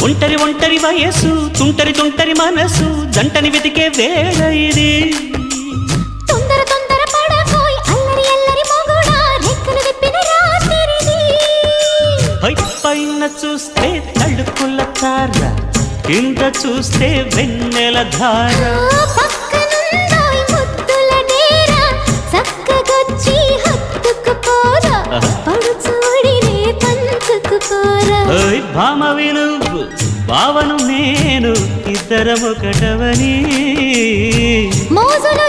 ఒంటరి ఒంటరి వయసు తుంటరి తుంటరి మనసు జంటని వెతికే వేళ ఇది తొందర తొందర పడకోయ్ అల్లరి అల్లరి మొగుడా రెక్కలు విప్పిన రాత్రిది పైన చూస్తే తడుకుల తార కింద చూస్తే వెన్నెల ధార పక్కనుందోయ్ ముద్దుల డేరా చక్కగొచ్చి హత్తుకుపోరా పడుచూడినే పంచుకుపోరా భామవి నువ్వు భావను నేను ఇద్దరమొకటవని మోజులు